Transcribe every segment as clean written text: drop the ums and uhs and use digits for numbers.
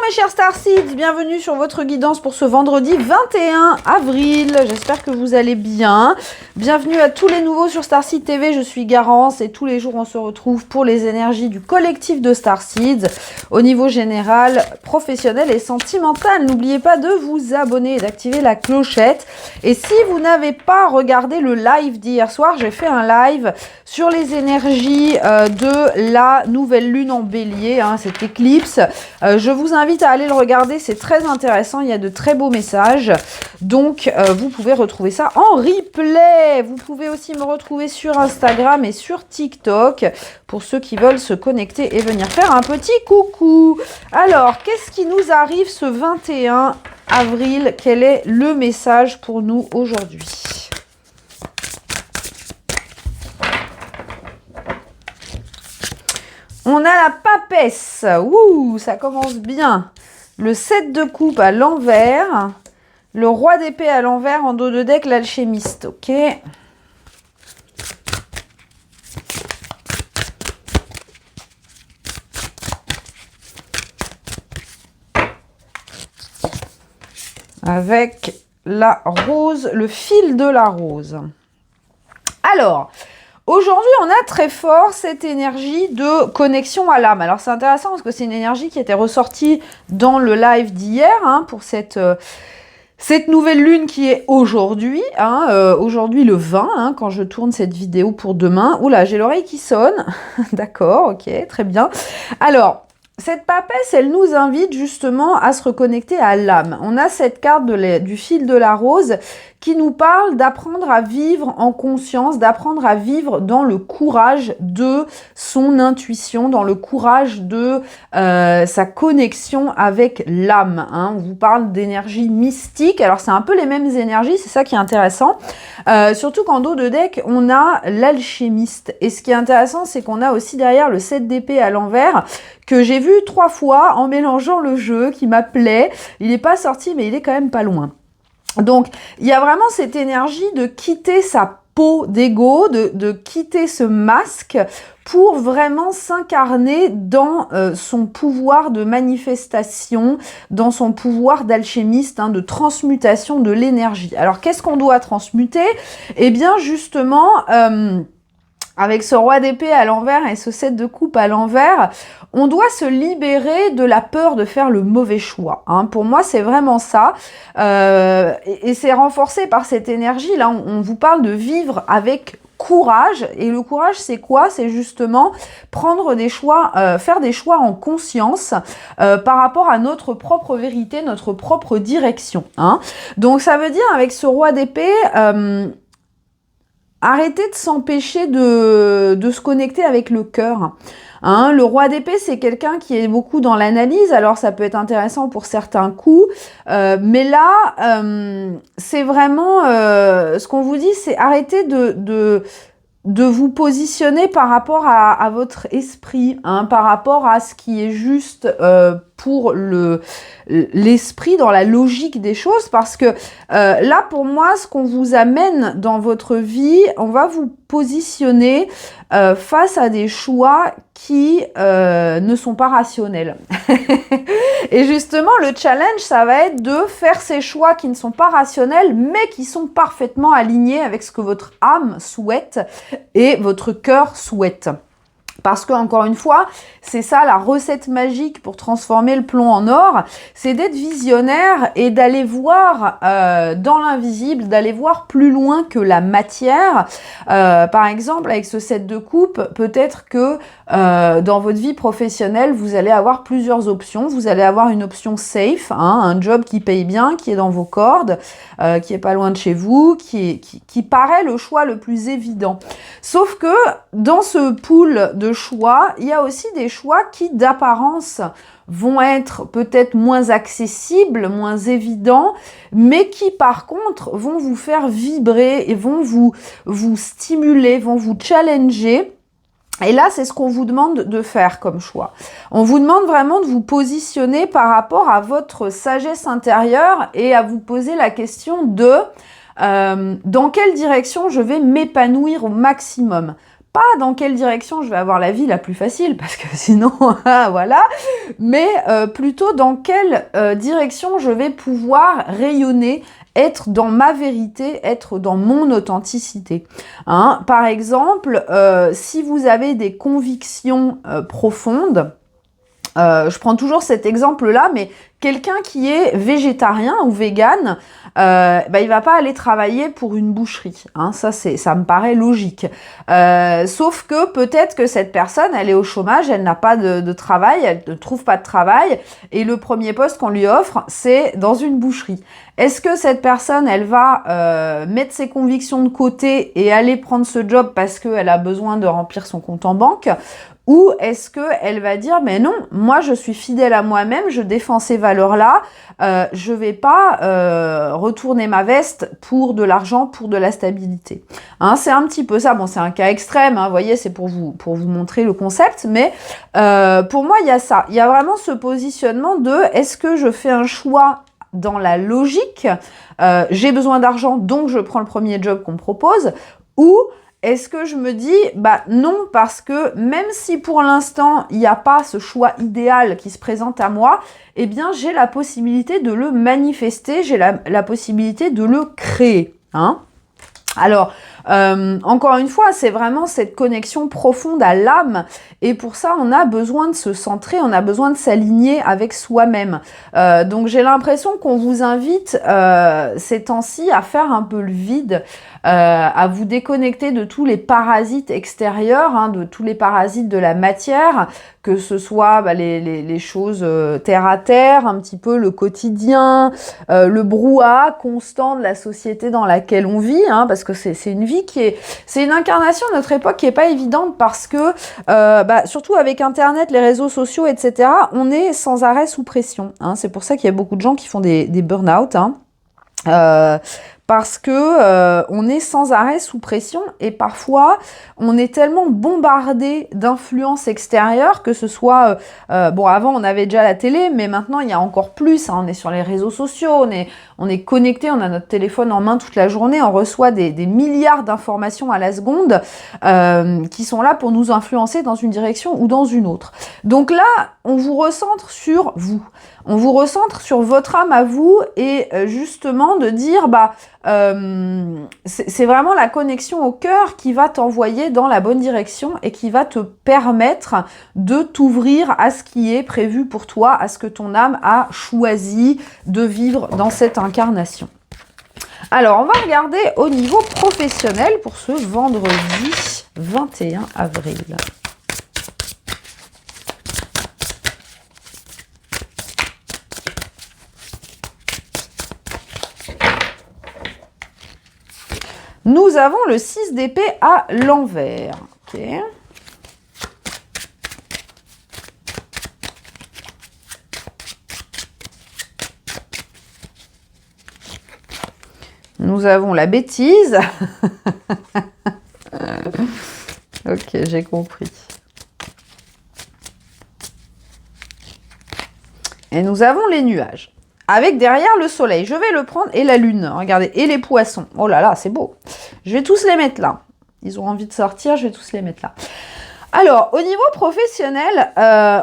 mes chers Starseeds, bienvenue sur votre guidance pour ce vendredi 21 avril. J'espère que vous allez bien. Bienvenue à tous les nouveaux sur Starseed TV, je suis Garance et tous les jours on se retrouve pour les énergies du collectif de Starseeds au niveau général, professionnel et sentimental. N'oubliez pas de vous abonner et d'activer la clochette. Et si vous n'avez pas regardé le live d'hier soir, j'ai fait un live sur les énergies de la nouvelle lune en bélier, cette éclipse. Je vous invite à aller le regarder, c'est très intéressant, il y a de très beaux messages. Donc, vous pouvez retrouver ça en replay. Vous pouvez aussi me retrouver sur Instagram et sur TikTok pour ceux qui veulent se connecter et venir faire un petit coucou. Alors, qu'est-ce qui nous arrive ce 21 avril? Quel est le message pour nous aujourd'hui? On a la papesse. Ouh, ça commence bien. Le 7 de coupe à l'envers. Le roi d'épée à l'envers en dos de deck, l'alchimiste. Ok. Avec la rose, le fil de la rose. Alors, aujourd'hui, on a très fort cette énergie de connexion à l'âme. Alors, c'est intéressant parce que c'est une énergie qui était ressortie dans le live d'hier pour cette nouvelle lune qui est aujourd'hui. Aujourd'hui, le 20, quand je tourne cette vidéo pour demain. Oula, j'ai l'oreille qui sonne. D'accord, ok, très bien. Alors, cette papesse, elle nous invite justement à se reconnecter à l'âme. On a cette carte du fil de la rose qui nous parle d'apprendre à vivre en conscience, d'apprendre à vivre dans le courage de son intuition, dans le courage de sa connexion avec l'âme. On vous parle d'énergie mystique. Alors, c'est un peu les mêmes énergies, c'est ça qui est intéressant. Surtout qu'en dos de deck, on a l'alchimiste. Et ce qui est intéressant, c'est qu'on a aussi derrière le 7 d'épée à l'envers, que j'ai vu 3 fois en mélangeant le jeu, qui m'appelait. Il n'est pas sorti, mais il est quand même pas loin. Donc, il y a vraiment cette énergie de quitter sa peau d'ego, de quitter ce masque pour vraiment s'incarner dans son pouvoir de manifestation, dans son pouvoir d'alchimiste, de transmutation de l'énergie. Alors, qu'est-ce qu'on doit transmuter? Eh bien, justement, avec ce roi d'épée à l'envers et ce 7 de coupe à l'envers, on doit se libérer de la peur de faire le mauvais choix. Pour moi, c'est vraiment ça. Et c'est renforcé par cette énergie. Là, on vous parle de vivre avec courage. Et le courage, c'est quoi? C'est justement prendre des choix, faire des choix en conscience par rapport à notre propre vérité, notre propre direction. Donc, ça veut dire, avec ce roi d'épée, arrêtez de s'empêcher de se connecter avec le cœur. Le roi d'épée, c'est quelqu'un qui est beaucoup dans l'analyse, alors ça peut être intéressant pour certains coups, mais là, c'est vraiment, ce qu'on vous dit, c'est arrêtez de vous positionner par rapport à votre esprit, par rapport à ce qui est juste pour l'esprit, dans la logique des choses, parce que là, pour moi, ce qu'on vous amène dans votre vie, on va vous positionner face à des choix qui ne sont pas rationnels. Et justement, le challenge, ça va être de faire ces choix qui ne sont pas rationnels, mais qui sont parfaitement alignés avec ce que votre âme souhaite et votre cœur souhaite. Parce que, encore une fois, c'est ça la recette magique pour transformer le plomb en or, c'est d'être visionnaire et d'aller voir dans l'invisible, d'aller voir plus loin que la matière. Par exemple, avec ce 7 de coupe, peut-être que dans votre vie professionnelle, vous allez avoir plusieurs options. Vous allez avoir une option safe, un job qui paye bien, qui est dans vos cordes, qui est pas loin de chez vous, qui paraît le choix le plus évident. Sauf que dans ce pool de choix, il y a aussi des choix qui d'apparence vont être peut-être moins accessibles, moins évidents, mais qui par contre vont vous faire vibrer et vont vous stimuler, vont vous challenger. Et là, c'est ce qu'on vous demande de faire comme choix. On vous demande vraiment de vous positionner par rapport à votre sagesse intérieure et à vous poser la question de dans quelle direction je vais m'épanouir au maximum. pas dans quelle direction je vais avoir la vie la plus facile, parce que sinon, voilà, mais plutôt dans quelle direction je vais pouvoir rayonner, être dans ma vérité, être dans mon authenticité. Hein, par exemple, si vous avez des convictions profondes, je prends toujours cet exemple-là, mais quelqu'un qui est végétarien ou vegan, il va pas aller travailler pour une boucherie. Hein, ça me paraît logique. Sauf que peut-être que cette personne, elle est au chômage, elle n'a pas de travail, elle ne trouve pas de travail, et le premier poste qu'on lui offre, c'est dans une boucherie. Est-ce que cette personne, elle va mettre ses convictions de côté et aller prendre ce job parce qu'elle a besoin de remplir son compte en banque? Ou est-ce qu'elle va dire, mais non, moi je suis fidèle à moi-même, je défends ces valeurs-là, je vais pas retourner ma veste pour de l'argent, pour de la stabilité. Hein, c'est un petit peu ça, bon c'est un cas extrême, hein, vous voyez, c'est pour vous montrer le concept, mais pour moi il y a ça, il y a vraiment ce positionnement de, est-ce que je fais un choix dans la logique, j'ai besoin d'argent, donc je prends le premier job qu'on me propose, ou est-ce que je me dis, bah non, parce que même si pour l'instant, il n'y a pas ce choix idéal qui se présente à moi, eh bien, j'ai la possibilité de le manifester, j'ai la possibilité de le créer. Hein. Alors, encore une fois, c'est vraiment cette connexion profonde à l'âme, et pour ça, on a besoin de se centrer, on a besoin de s'aligner avec soi-même. Donc, j'ai l'impression qu'on vous invite ces temps-ci à faire un peu le vide, à vous déconnecter de tous les parasites extérieurs, hein, de tous les parasites de la matière, que ce soit les choses terre à terre, un petit peu le quotidien, le brouhaha constant de la société dans laquelle on vit, hein, parce que c'est une vie c'est une incarnation de notre époque qui est pas évidente, parce que surtout avec Internet, les réseaux sociaux, etc., on est sans arrêt sous pression. Hein, c'est pour ça qu'il y a beaucoup de gens qui font des burn-out. Hein. Parce que on est sans arrêt sous pression, et parfois on est tellement bombardé d'influences extérieures, que ce soit bon, avant on avait déjà la télé, mais maintenant il y a encore plus, hein, on est sur les réseaux sociaux, on est connecté, on a notre téléphone en main toute la journée, on reçoit des milliards d'informations à la seconde qui sont là pour nous influencer dans une direction ou dans une autre. Donc là, on vous recentre sur vous. On vous recentre sur votre âme à vous, et justement de dire, c'est vraiment la connexion au cœur qui va t'envoyer dans la bonne direction et qui va te permettre de t'ouvrir à ce qui est prévu pour toi, à ce que ton âme a choisi de vivre dans cette incarnation. Alors, on va regarder au niveau professionnel pour ce vendredi 21 avril. Nous avons le 6 d'épée à l'envers. Ok. Nous avons la bêtise. Ok, j'ai compris. Et nous avons les nuages. Avec derrière le soleil, je vais le prendre, et la lune, regardez, et les poissons. Oh là là, c'est beau. Je vais tous les mettre là. Ils ont envie de sortir, je vais tous les mettre là. Alors, au niveau professionnel,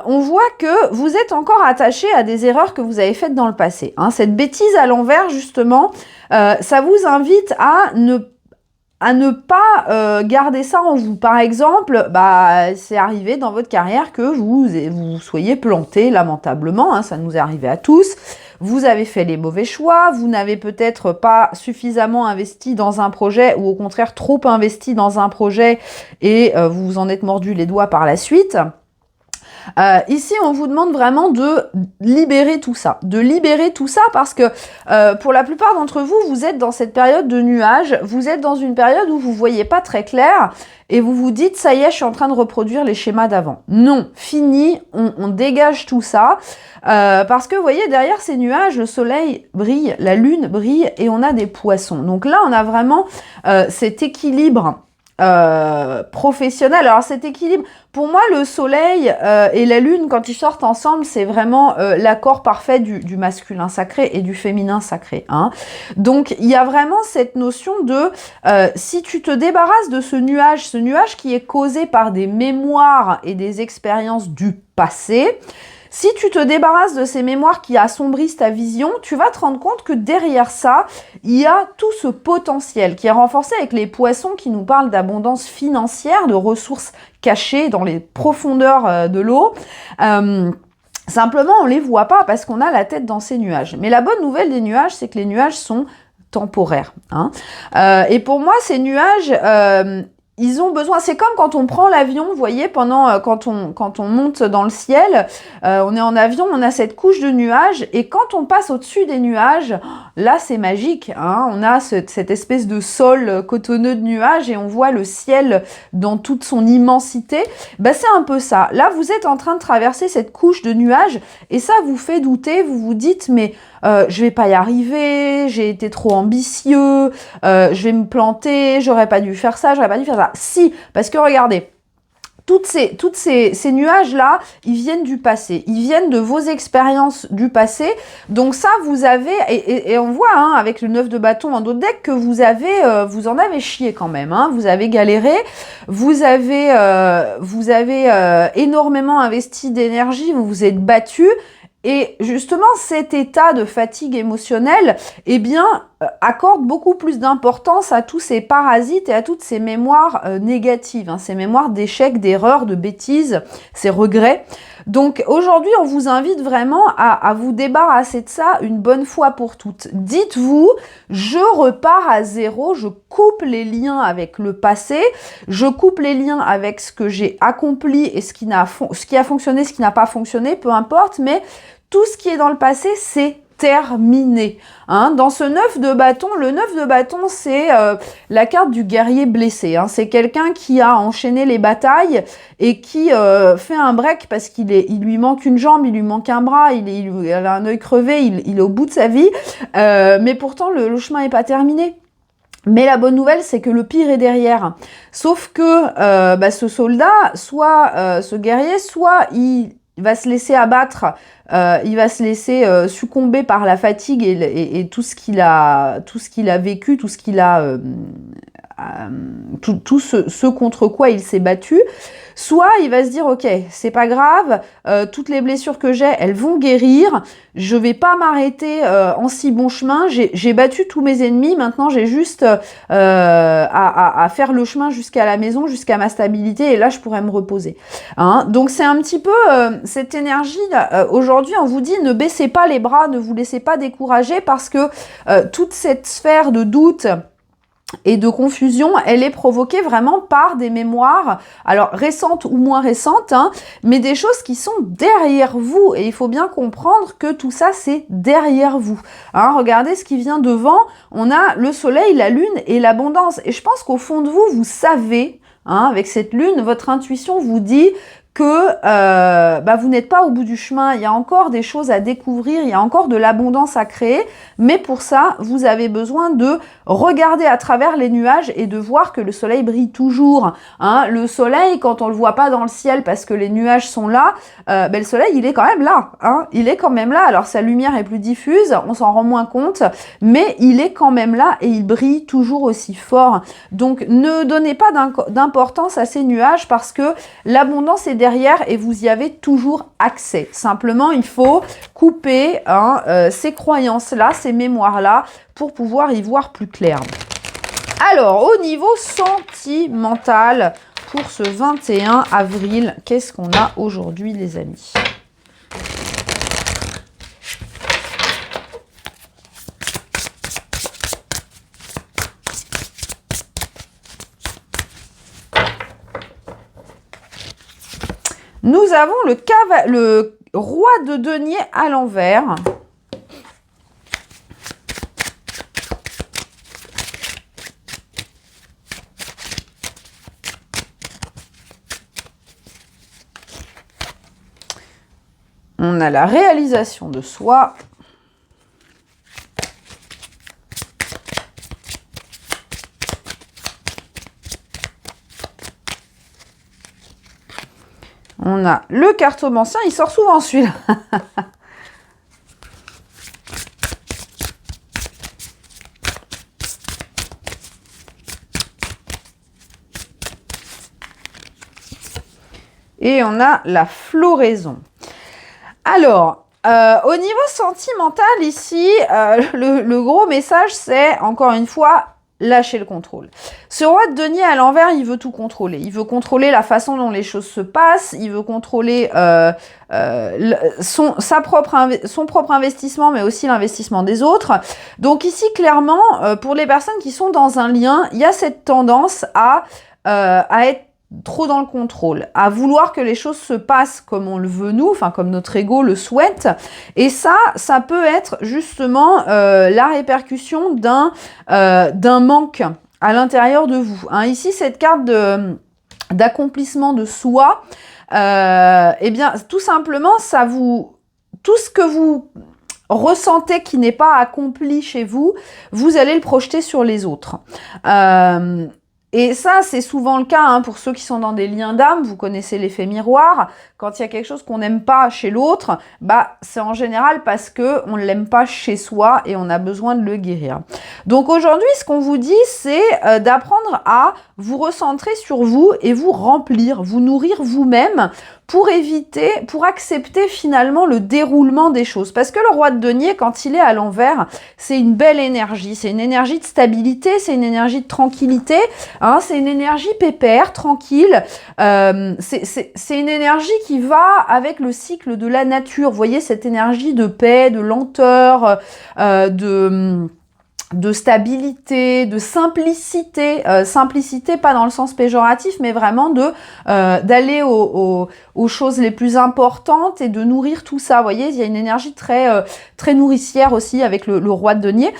on voit que vous êtes encore attaché à des erreurs que vous avez faites dans le passé. Hein. Cette bêtise à l'envers, justement, ça vous invite à ne pas garder ça en vous. Par exemple, c'est arrivé dans votre carrière que vous soyez planté lamentablement, hein, ça nous est arrivé à tous. Vous avez fait les mauvais choix, vous n'avez peut-être pas suffisamment investi dans un projet, ou au contraire trop investi dans un projet, et vous vous en êtes mordu les doigts par la suite. Ici, on vous demande vraiment de libérer tout ça. Parce que pour la plupart d'entre vous, vous êtes dans cette période de nuages, vous êtes dans une période où vous ne voyez pas très clair, et vous vous dites, ça y est, je suis en train de reproduire les schémas d'avant. Non, fini, on dégage tout ça, parce que vous voyez, derrière ces nuages, le soleil brille, la lune brille, et on a des poissons. Donc là, on a vraiment cet équilibre professionnel. Alors cet équilibre, pour moi, le soleil et la lune, quand ils sortent ensemble, c'est vraiment l'accord parfait du masculin sacré et du féminin sacré. Hein. Donc il y a vraiment cette notion de si tu te débarrasses de ce nuage qui est causé par des mémoires et des expériences du passé, si tu te débarrasses de ces mémoires qui assombrissent ta vision, tu vas te rendre compte que derrière ça, il y a tout ce potentiel qui est renforcé avec les poissons qui nous parlent d'abondance financière, de ressources cachées dans les profondeurs de l'eau. Simplement, on ne les voit pas parce qu'on a la tête dans ces nuages. Mais la bonne nouvelle des nuages, c'est que les nuages sont temporaires. Hein. Et pour moi, ces nuages... ils ont besoin, c'est comme quand on prend l'avion, vous voyez, quand on monte dans le ciel, on est en avion, on a cette couche de nuages, et quand on passe au-dessus des nuages, là c'est magique, hein, on a cette espèce de sol cotonneux de nuages, et on voit le ciel dans toute son immensité. Bah, c'est un peu ça. Là, vous êtes en train de traverser cette couche de nuages, et ça vous fait douter, vous vous dites, mais je vais pas y arriver, j'ai été trop ambitieux, je vais me planter, j'aurais pas dû faire ça, j'aurais pas dû faire ça. Si, parce que regardez, tous ces nuages-là, ils viennent du passé, ils viennent de vos expériences du passé. Donc ça, vous avez, et on voit hein, avec le 9 de bâton en dos de deck que vous en avez chié quand même. Hein, vous avez galéré, vous avez énormément investi d'énergie, vous vous êtes battu. Et justement, cet état de fatigue émotionnelle, eh bien, accorde beaucoup plus d'importance à tous ces parasites et à toutes ces mémoires négatives, hein, ces mémoires d'échecs, d'erreurs, de bêtises, ces regrets. Donc aujourd'hui, on vous invite vraiment à vous débarrasser de ça une bonne fois pour toutes. Dites-vous, je repars à zéro, je coupe les liens avec le passé, je coupe les liens avec ce que j'ai accompli et ce qui a fonctionné, ce qui n'a pas fonctionné, peu importe, mais tout ce qui est dans le passé, c'est terminé. Hein, dans ce 9 de bâton, le 9 de bâton, c'est la carte du guerrier blessé. Hein. C'est quelqu'un qui a enchaîné les batailles et qui fait un break parce il lui manque une jambe, il lui manque un bras, il a un œil crevé, il est au bout de sa vie. Mais pourtant, le chemin n'est pas terminé. Mais la bonne nouvelle, c'est que le pire est derrière. Sauf que ce soldat, soit ce guerrier, soit il va se laisser abattre, il va se laisser succomber par la fatigue et tout ce qu'il a vécu, tout ce qu'il a tout ce contre quoi il s'est battu. Soit il va se dire ok, c'est pas grave, toutes les blessures que j'ai, elles vont guérir, je vais pas m'arrêter en si bon chemin, j'ai battu tous mes ennemis, maintenant j'ai juste à faire le chemin jusqu'à la maison, jusqu'à ma stabilité, et là je pourrais me reposer. Hein. Donc c'est un petit peu cette énergie, aujourd'hui on vous dit ne baissez pas les bras, ne vous laissez pas décourager, parce que toute cette sphère de doute et de confusion, elle est provoquée vraiment par des mémoires, alors récentes ou moins récentes, hein, mais des choses qui sont derrière vous. Et il faut bien comprendre que tout ça, c'est derrière vous. Hein, regardez ce qui vient devant. On a le soleil, la lune et l'abondance. Et je pense qu'au fond de vous, vous savez, hein, avec cette lune, votre intuition vous dit que vous n'êtes pas au bout du chemin, il y a encore des choses à découvrir, il y a encore de l'abondance à créer, mais pour ça, vous avez besoin de regarder à travers les nuages et de voir que le soleil brille toujours. Hein. Le soleil, quand on le voit pas dans le ciel parce que les nuages sont là, le soleil, il est quand même là. Hein. Il est quand même là, alors sa lumière est plus diffuse, on s'en rend moins compte, mais il est quand même là et il brille toujours aussi fort. Donc, ne donnez pas d'importance à ces nuages parce que l'abondance est derrière et vous y avez toujours accès. Simplement, il faut couper ces croyances-là, ces mémoires-là, pour pouvoir y voir plus clair. Alors, au niveau sentimental, pour ce 21 avril, qu'est-ce qu'on a aujourd'hui, les amis ? Nous avons le roi de denier à l'envers. On a la réalisation de soi. on a le cartomancien. Il sort souvent celui-là. Et on a la floraison. Alors, au niveau sentimental, ici, le gros message, c'est, encore une fois, lâcher le contrôle. Ce roi de denier à l'envers, il veut tout contrôler. Il veut contrôler la façon dont les choses se passent. Il veut contrôler son propre investissement, mais aussi l'investissement des autres. Donc ici, clairement, pour les personnes qui sont dans un lien, il y a cette tendance à être trop dans le contrôle, à vouloir que les choses se passent comme on le veut nous, enfin comme notre ego le souhaite. Et ça peut être justement la répercussion d'un manque à l'intérieur de vous. Hein, ici, cette carte d'accomplissement de soi, eh bien, tout simplement, tout ce que vous ressentez qui n'est pas accompli chez vous, vous allez le projeter sur les autres. Et ça, c'est souvent le cas hein, pour ceux qui sont dans des liens d'âme. Vous connaissez l'effet miroir. Quand il y a quelque chose qu'on n'aime pas chez l'autre, bah, c'est en général parce qu'on ne l'aime pas chez soi et on a besoin de le guérir. Donc aujourd'hui, ce qu'on vous dit, c'est d'apprendre à vous recentrer sur vous et vous remplir, vous nourrir vous-même pour accepter finalement le déroulement des choses. Parce que le roi de denier, quand il est à l'envers, c'est une belle énergie. C'est une énergie de stabilité, c'est une énergie de tranquillité, hein, c'est une énergie pépère, tranquille. C'est une énergie qui va avec le cycle de la nature. Vous voyez, cette énergie de paix, de lenteur, de stabilité, de simplicité, simplicité pas dans le sens péjoratif, mais vraiment d'aller aux choses les plus importantes et de nourrir tout ça. Vous voyez, il y a une énergie très nourricière aussi avec le roi de denier.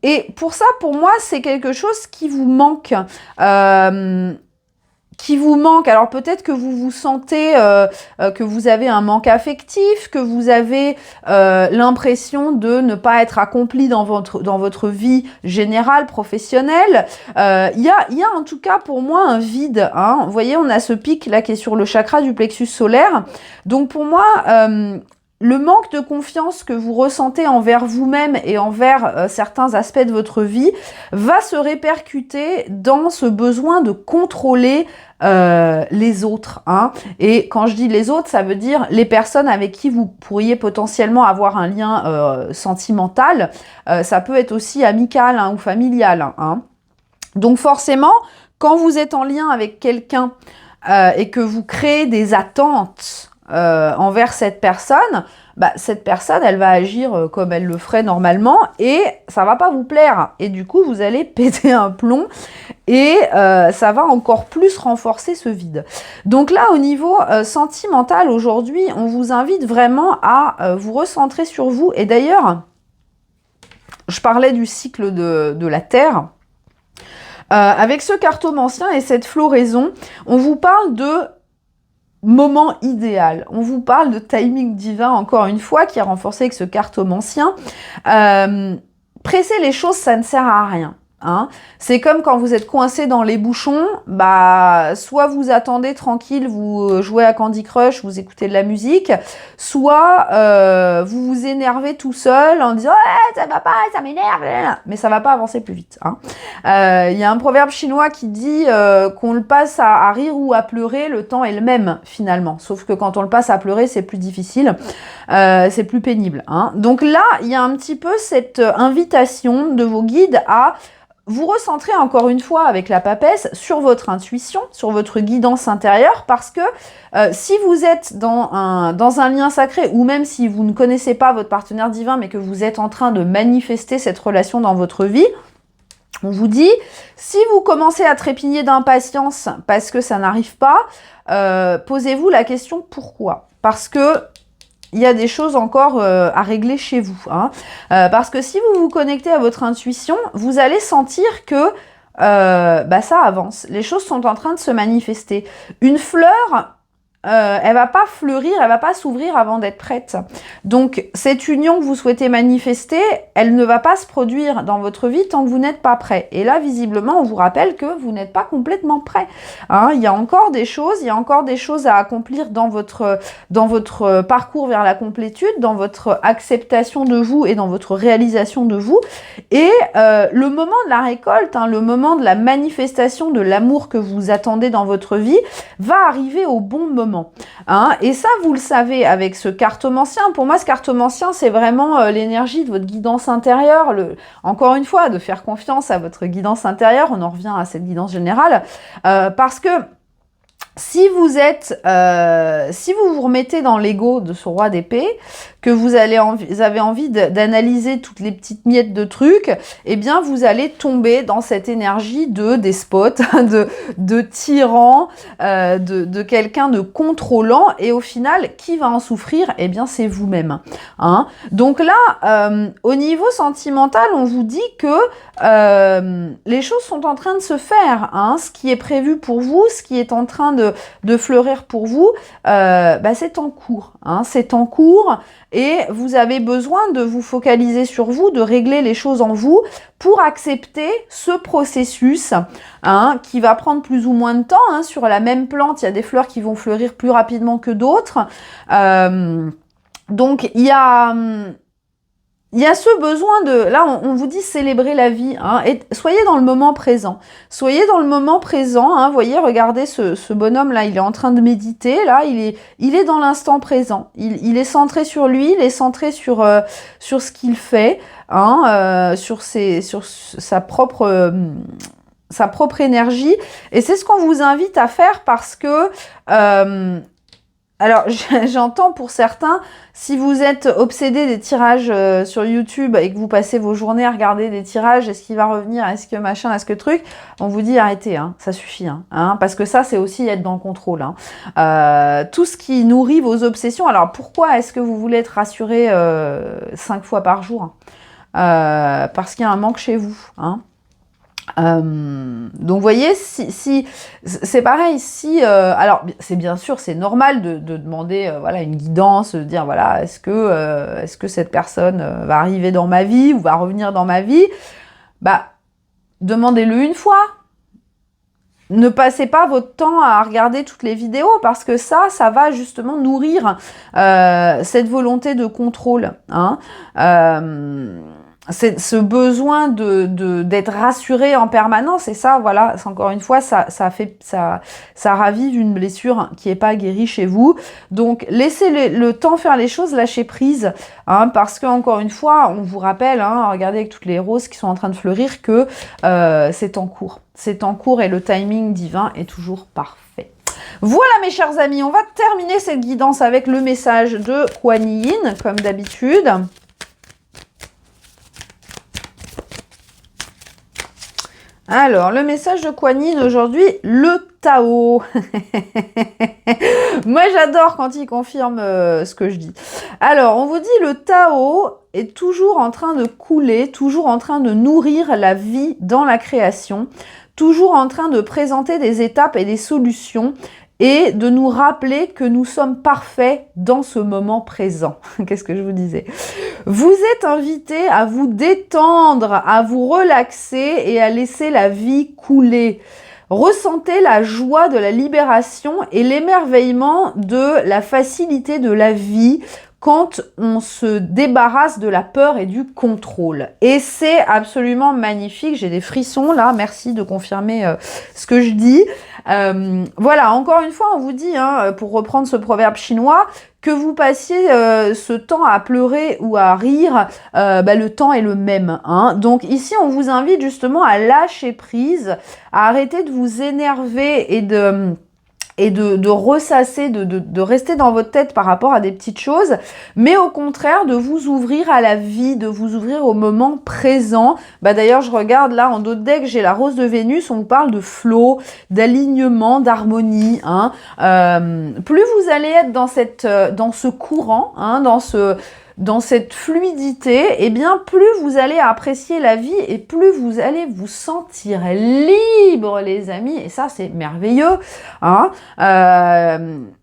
Et pour ça, pour moi, c'est quelque chose qui vous manque. Alors peut-être que vous vous sentez que vous avez un manque affectif, que vous avez l'impression de ne pas être accompli dans votre vie générale, professionnelle. Il y a en tout cas pour moi un vide. Hein. Vous voyez, on a ce pic là qui est sur le chakra du plexus solaire. Donc pour moi, le manque de confiance que vous ressentez envers vous-même et envers certains aspects de votre vie va se répercuter dans ce besoin de contrôler les autres. Hein. Et quand je dis les autres, ça veut dire les personnes avec qui vous pourriez potentiellement avoir un lien sentimental. Ça peut être aussi amical hein, ou familial. Hein. Donc forcément, quand vous êtes en lien avec quelqu'un et que vous créez des attentes envers cette personne, bah, cette personne, elle va agir comme elle le ferait normalement et ça va pas vous plaire. Et du coup, vous allez péter un plomb et ça va encore plus renforcer ce vide. Donc là, au niveau sentimental, aujourd'hui, on vous invite vraiment à vous recentrer sur vous. Et d'ailleurs, je parlais du cycle de la Terre. Avec ce cartomancien et cette floraison, on vous parle de moment idéal. On vous parle de timing divin, encore une fois, qui est renforcé avec ce cartomancien. Presser les choses, ça ne sert à rien. Hein. C'est comme quand vous êtes coincé dans les bouchons, bah soit vous attendez tranquille, vous jouez à Candy Crush, vous écoutez de la musique, soit vous vous énervez tout seul en disant ça va pas, ça m'énerve, mais ça va pas avancer plus vite. Hein. Y a un proverbe chinois qui dit qu'on le passe à rire ou à pleurer, le temps est le même finalement, sauf que quand on le passe à pleurer, c'est plus difficile, c'est plus pénible. Hein. Donc là, il y a un petit peu cette invitation de vos guides à vous recentrez encore une fois avec la papesse sur votre intuition, sur votre guidance intérieure, parce que si vous êtes dans un lien sacré, ou même si vous ne connaissez pas votre partenaire divin, mais que vous êtes en train de manifester cette relation dans votre vie, on vous dit, si vous commencez à trépigner d'impatience parce que ça n'arrive pas, posez-vous la question pourquoi ? Parce que il y a des choses encore à régler chez vous. Hein. Parce que si vous vous connectez à votre intuition, vous allez sentir que ça avance. Les choses sont en train de se manifester. Une fleur, elle va pas fleurir, elle va pas s'ouvrir avant d'être prête. Donc, cette union que vous souhaitez manifester, elle ne va pas se produire dans votre vie tant que vous n'êtes pas prêt. Et là, visiblement, on vous rappelle que vous n'êtes pas complètement prêt. Hein, il y a encore des choses à accomplir dans votre parcours vers la complétude, dans votre acceptation de vous et dans votre réalisation de vous. Et le moment de la récolte, hein, le moment de la manifestation de l'amour que vous attendez dans votre vie, va arriver au bon moment. Hein, et ça, vous le savez avec ce cartomancien. Pour moi, ce cartomancien, c'est vraiment l'énergie de votre guidance intérieure. Encore une fois, de faire confiance à votre guidance intérieure. On en revient à cette guidance générale. Parce que si vous vous remettez dans l'ego de ce roi d'épée, que vous avez envie d'analyser toutes les petites miettes de trucs, eh bien, vous allez tomber dans cette énergie de despote, de tyran, de quelqu'un de contrôlant, et au final, qui va en souffrir? Eh bien, c'est vous-même. Hein. Donc là, au niveau sentimental, on vous dit que les choses sont en train de se faire. Hein. Ce qui est prévu pour vous, ce qui est en train de fleurir pour vous, c'est en cours. Hein. C'est en cours. Et vous avez besoin de vous focaliser sur vous, de régler les choses en vous pour accepter ce processus hein, qui va prendre plus ou moins de temps. Hein. Sur la même plante, il y a des fleurs qui vont fleurir plus rapidement que d'autres. Donc, il y a ce besoin de... Là, on vous dit célébrer la vie. Hein, et soyez dans le moment présent. Soyez dans le moment présent. Hein, voyez, regardez ce bonhomme-là, il est en train de méditer. Là, il est dans l'instant présent. Il est centré sur lui, il est centré sur ce qu'il fait, hein, sur sa propre énergie. Et c'est ce qu'on vous invite à faire parce que... alors, j'entends pour certains, si vous êtes obsédé des tirages sur YouTube et que vous passez vos journées à regarder des tirages, est-ce qu'il va revenir, est-ce que machin, est-ce que truc, on vous dit arrêtez, hein, ça suffit. Hein, parce que ça, c'est aussi être dans le contrôle. Hein. Tout ce qui nourrit vos obsessions. Alors, pourquoi est-ce que vous voulez être rassuré 5 fois par jour? Parce qu'il y a un manque chez vous. Hein. Donc vous voyez, si c'est pareil, alors c'est bien sûr, c'est normal de demander voilà une guidance, de dire voilà est-ce que cette personne va arriver dans ma vie ou va revenir dans ma vie, demandez-le une fois. Ne passez pas votre temps à regarder toutes les vidéos parce que ça va justement nourrir cette volonté de contrôle. Hein. C'est ce besoin d'être rassuré en permanence, et ça, voilà, encore une fois, ça ravive une blessure qui n'est pas guérie chez vous. Donc, laissez le temps faire les choses, lâchez prise, hein, parce que encore une fois, on vous rappelle, hein, regardez avec toutes les roses qui sont en train de fleurir, que c'est en cours. C'est en cours et le timing divin est toujours parfait. Voilà mes chers amis, on va terminer cette guidance avec le message de Kuan Yin, comme d'habitude. Alors, le message de Kuan Yin aujourd'hui, le Tao. Moi, j'adore quand il confirme ce que je dis. Alors, on vous dit le Tao est toujours en train de couler, toujours en train de nourrir la vie dans la création, toujours en train de présenter des étapes et des solutions et de nous rappeler que nous sommes parfaits dans ce moment présent. Qu'est-ce que je vous disais? Vous êtes invité à vous détendre, à vous relaxer et à laisser la vie couler. Ressentez la joie de la libération et l'émerveillement de la facilité de la vie quand on se débarrasse de la peur et du contrôle. Et c'est absolument magnifique. J'ai des frissons là. Merci de confirmer ce que je dis. Voilà, encore une fois, on vous dit, hein, pour reprendre ce proverbe chinois, que vous passiez ce temps à pleurer ou à rire, le temps est le même. Hein. Donc ici, on vous invite justement à lâcher prise, à arrêter de vous énerver et de ressasser, de rester dans votre tête par rapport à des petites choses, mais au contraire de vous ouvrir à la vie, de vous ouvrir au moment présent. D'ailleurs, je regarde là en dos de deck, j'ai la rose de Vénus, on vous parle de flow, d'alignement, d'harmonie. Hein. Plus vous allez être dans ce courant, hein, dans dans cette fluidité, eh bien, plus vous allez apprécier la vie et plus vous allez vous sentir libre, les amis. Et ça, c'est merveilleux. Hein.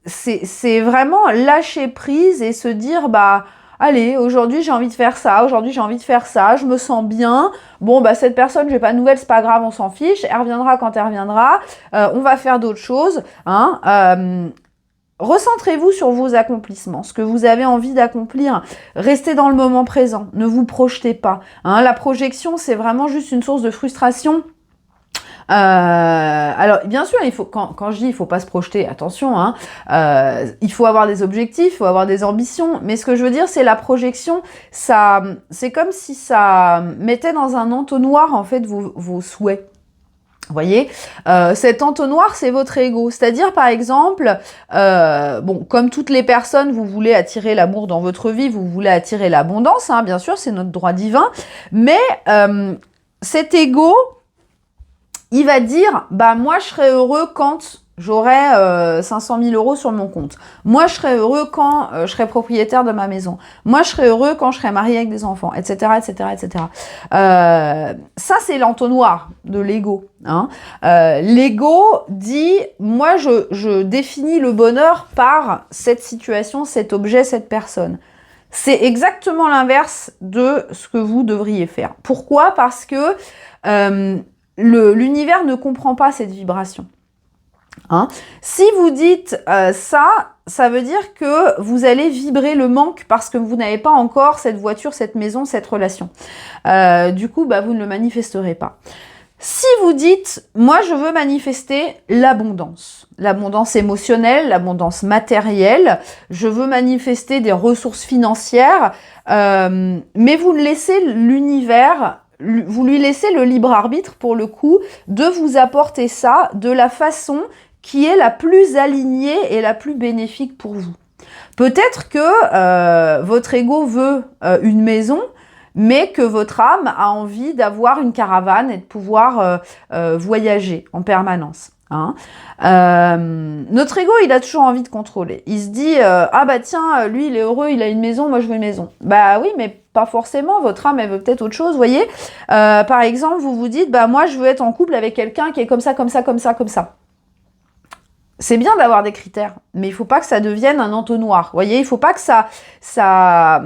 C'est vraiment lâcher prise et se dire, bah, allez, aujourd'hui j'ai envie de faire ça, aujourd'hui j'ai envie de faire ça, je me sens bien. Bon, bah cette personne, j'ai pas de nouvelles, c'est pas grave, on s'en fiche. Elle reviendra quand elle reviendra. On va faire d'autres choses. Hein. Recentrez-vous sur vos accomplissements, ce que vous avez envie d'accomplir. Restez dans le moment présent, ne vous projetez pas. Hein. La projection, c'est vraiment juste une source de frustration. Alors, bien sûr, il faut, quand je dis il faut pas se projeter, attention, hein, il faut avoir des objectifs, il faut avoir des ambitions, mais ce que je veux dire, c'est la projection, ça, c'est comme si ça mettait dans un entonnoir, en fait, vos souhaits. Vous voyez, cet entonnoir, c'est votre ego. C'est-à-dire, par exemple, bon, comme toutes les personnes, vous voulez attirer l'amour dans votre vie, vous voulez attirer l'abondance, hein, bien sûr, c'est notre droit divin, mais cet ego, il va dire, bah moi je serai heureux quand j'aurai 500 000 € sur mon compte. Moi je serai heureux quand je serai propriétaire de ma maison. Moi je serai heureux quand je serai marié avec des enfants, etc., etc., etc. Ça c'est l'entonnoir de l'ego. Hein. L'ego dit, moi je définis le bonheur par cette situation, cet objet, cette personne. C'est exactement l'inverse de ce que vous devriez faire. Pourquoi? Parce que l'univers ne comprend pas cette vibration. Hein. Si vous dites ça veut dire que vous allez vibrer le manque parce que vous n'avez pas encore cette voiture, cette maison, cette relation. Du coup, bah, vous ne le manifesterez pas. Si vous dites, moi je veux manifester l'abondance émotionnelle, l'abondance matérielle, je veux manifester des ressources financières, mais vous laissez l'univers, vous lui laissez le libre arbitre pour le coup de vous apporter ça de la façon qui est la plus alignée et la plus bénéfique pour vous. Peut-être que votre ego veut une maison, mais que votre âme a envie d'avoir une caravane et de pouvoir voyager en permanence. Hein. Notre ego, il a toujours envie de contrôler. Il se dit, ah bah tiens, lui il est heureux, il a une maison, moi je veux une maison. Bah oui, mais pas forcément, votre âme elle veut peut-être autre chose, vous voyez. Par exemple, vous vous dites, bah moi je veux être en couple avec quelqu'un qui est comme ça, comme ça, comme ça, comme ça. C'est bien d'avoir des critères, mais il faut pas que ça devienne un entonnoir. Vous voyez, il faut pas que ça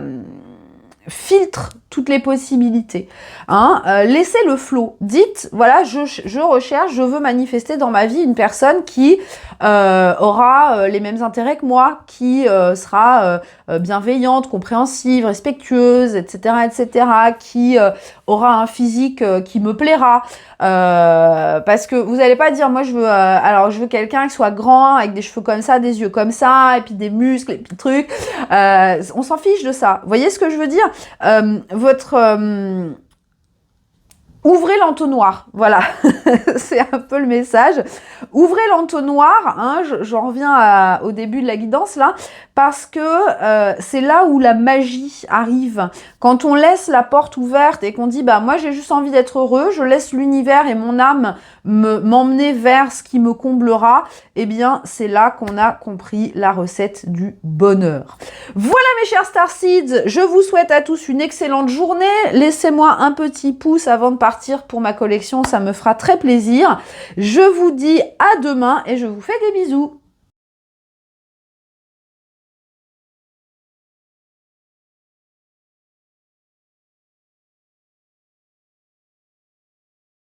filtre toutes les possibilités. Hein. Laissez le flow. Dites, voilà, je recherche, je veux manifester dans ma vie une personne qui aura les mêmes intérêts que moi, qui sera bienveillante, compréhensive, respectueuse, etc., etc., qui aura un physique qui me plaira. Parce que vous n'allez pas dire, moi je veux, alors je veux quelqu'un qui soit grand, avec des cheveux comme ça, des yeux comme ça, et puis des muscles, et puis trucs. On s'en fiche de ça. Vous voyez ce que je veux dire? Ouvrez l'entonnoir, voilà, c'est un peu le message. Ouvrez l'entonnoir, hein, j'en reviens au début de la guidance là, parce que c'est là où la magie arrive. Quand on laisse la porte ouverte et qu'on dit, bah moi j'ai juste envie d'être heureux, je laisse l'univers et mon âme m'emmener vers ce qui me comblera, eh bien c'est là qu'on a compris la recette du bonheur. Voilà mes chers Starseeds, je vous souhaite à tous une excellente journée. Laissez-moi un petit pouce avant de partir pour ma collection, ça me fera très plaisir. Je vous dis à demain et je vous fais des bisous.